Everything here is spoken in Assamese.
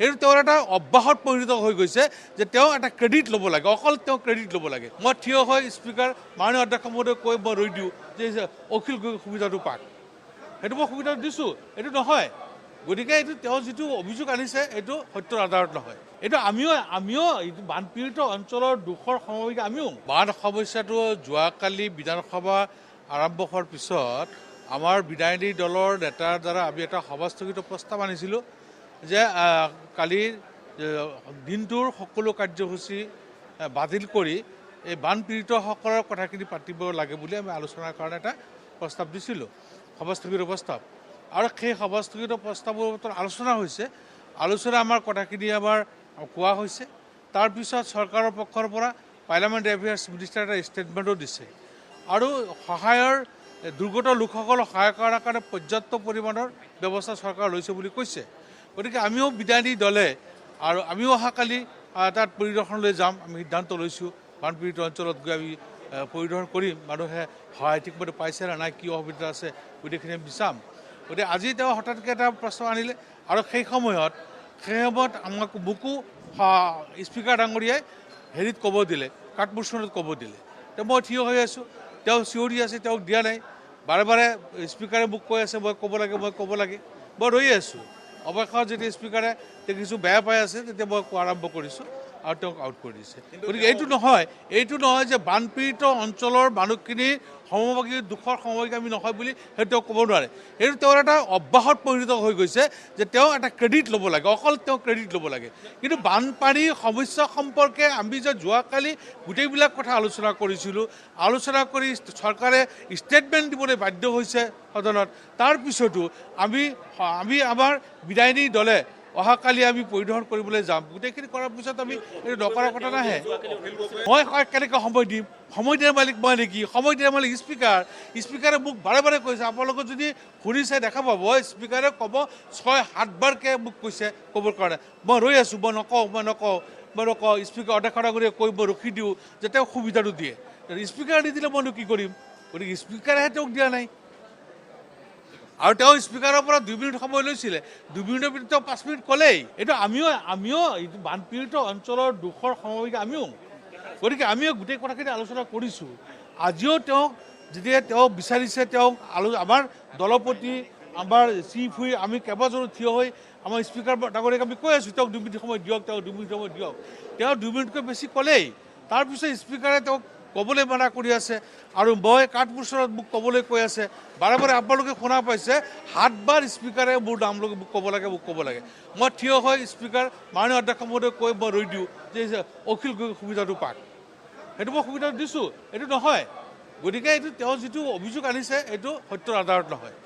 এইটো তেওঁৰ এটা অব্যাহত পৰিণত হৈ গৈছে যে তেওঁ এটা ক্ৰেডিট ল'ব লাগে, অকল তেওঁ ক্ৰেডিট ল'ব লাগে। মই থিয় হৈ স্পীকাৰ মাননীয় অধ্যক্ষ মহোদয়ক কৈ মই ৰৈ দিওঁ যে অখিল গগৈ সুবিধাটো পাক, সেইটো মই সুবিধাটো দিছোঁ, এইটো নহয়। গতিকে এইটো তেওঁ যিটো অভিযোগ আনিছে এইটো সত্যৰ আধাৰত নহয়। এইটো আমিও এইটো বানপীড়িত অঞ্চলৰ দুখৰ সমভাগী আমিও। বান সমস্যাটো যোৱাকালি বিধানসভা আৰম্ভ হোৱাৰ পিছত আমাৰ বিধায়িনী দলৰ নেতাৰ দ্বাৰা আমি এটা সভাস্থগিত প্ৰস্তাৱ আনিছিলোঁ যে কালিৰ দিনটোৰ সকলো কাৰ্যসূচী বাতিল কৰি এই বানপীড়িতসকলৰ কথাখিনি পাতিব লাগে বুলি আমি আলোচনাৰ কাৰণে এটা প্ৰস্তাৱ দিছিলোঁ, সভাস্থগিত প্ৰস্তাৱ। আৰু সেই সভাস্থগিত প্ৰস্তাৱৰ ওপৰত আলোচনা হৈছে, আলোচনা আমাৰ কথাখিনি আমাৰ কোৱা হৈছে। তাৰপিছত চৰকাৰৰ পক্ষৰ পৰা পাৰ্লামেণ্ট এফেয়াৰ্ছ মিনিষ্টাৰে এটা ষ্টেটমেণ্টো দিছে আৰু দুৰ্গত লোকসকলক সহায় কৰাৰ কাৰণে পৰ্যাপ্ত পৰিমাণৰ ব্যৱস্থা চৰকাৰ লৈছে বুলি কৈছে। গতিকে আমিও বিধায়িনী দলে আৰু আমিও অহাকালি তাত পৰিদৰ্শনলৈ যাম। আমি সিদ্ধান্ত লৈছোঁ বানপীড়িত অঞ্চলত গৈ আমি পৰিদৰ্শন কৰিম, মানুহে সহায় ঠিকমতে পাইছে নে নাই, কি অসুবিধা আছে গোটেইখিনি আমি চাম। গতিকে আজি তেওঁ হঠাৎকৈ এটা প্ৰশ্ন আনিলে আৰু সেই সময়ত মোকো স্পীকাৰ ডাঙৰীয়াই হেৰিত ক'ব দিলে, কাঠমোচনত ক'ব দিলে। তেওঁ মই থিয় হৈ আছোঁ, তেওঁ চিঞৰি আছে, তেওঁক দিয়া নাই। বাৰে বাৰে স্পীকাৰে মোক কৈ আছে মই ক'ব লাগে, মই ৰৈ আছোঁ। অৱশেষত যেতিয়া স্পীকাৰে কিছু বেয়া পাই আছে তেতিয়া মই কোৱা আৰম্ভ কৰিছোঁ আৰু তেওঁক আউট কৰি দিছে। গতিকে এইটো নহয় যে বানপীড়িত অঞ্চলৰ মানুহখিনি সমভাগী দুখৰ সমভাগী আমি নহয় বুলি সেইটো তেওঁ ক'ব নোৱাৰে। এইটো তেওঁৰ এটা অব্যাহত পৰিণত হৈ গৈছে যে তেওঁ এটা ক্ৰেডিট ল'ব লাগে, অকল তেওঁ ক্ৰেডিট ল'ব লাগে। কিন্তু বানপানীৰ সমস্যা সম্পৰ্কে আমি যে যোৱাকালি গোটেইবিলাক কথা আলোচনা কৰিছিলোঁ, আলোচনা কৰি চৰকাৰে ষ্টেটমেণ্ট দিবলৈ বাধ্য হৈছে সদনত, তাৰপিছতো আমি আমাৰ বিধায়িনী দলে অহাকালি আমি পৰিদৰ্শন কৰিবলৈ যাম। গোটেইখিনি কৰাৰ পিছত আমি এইটো নকৰাৰ কথা নাহে। মই কেনেকৈ সময় দিম? সময় দিয়াৰ মালিক মই নেকি? সময় দিয়াৰ মালিক স্পীকাৰে মোক বাৰে বাৰে কৈছে, আপোনালোকে যদি শুনি চাই দেখা পাব স্পীকাৰে ক'ব 6-7 বাৰকৈ মোক কৈছে ক'বৰ কাৰণে। মই ৰৈ আছোঁ, মই নকওঁ। স্পীকাৰ অধ্যক্ষ ডাঙৰীয়াক কৈ মই ৰখি দিওঁ যে তেওঁ সুবিধাটো দিয়ে। স্পীকাৰ নিদিলে মইনো কি কৰিম? গতিকে স্পীকাৰেহে তেওঁক দিয়া নাই। আৰু তেওঁ স্পীকাৰৰ পৰা 2 মিনিট সময় লৈছিলে, 2 মিনিটৰ ভিতৰত তেওঁ 5 মিনিট ক'লেই। এইটো আমিও এইটো বানপীড়িত অঞ্চলৰ দুখৰ সমভাগী আমিও। গতিকে আমিও গোটেই কথাখিনি আলোচনা কৰিছোঁ। আজিও যেতিয়া তেওঁ বিচাৰিছে, আমাৰ দলপতি, আমাৰ চিফ হুইপ, আমি কেইবাজনো থিয় হৈ আমাৰ স্পীকাৰ ডাঙৰীয়াক আমি কৈ আছোঁ তেওঁক 2 মিনিট সময় দিয়ক, তেওঁ 2 মিনিটকৈ বেছি ক'লেই। তাৰপিছত স্পীকাৰে তেওঁক ক'বলৈ মানা কৰি আছে আৰু মই কাঠমোচনত মোক ক'বলৈ কৈ আছে। বাৰে বাৰে আপোনালোকে শুনা পাইছে 7 বাৰ স্পীকাৰে মোৰ নাম লৈ মোক ক'ব লাগে। মই থিয় হৈ স্পীকাৰ মাননীয় অধ্যক্ষ মহোদয়ক কৈ মই ৰৈ দিওঁ যে অখিল গগৈ সুবিধাটো পাক, সেইটো মই সুবিধাটো দিছোঁ, এইটো নহয়। গতিকে এইটো তেওঁ যিটো অভিযোগ আনিছে এইটো সত্যৰ আধাৰত নহয়।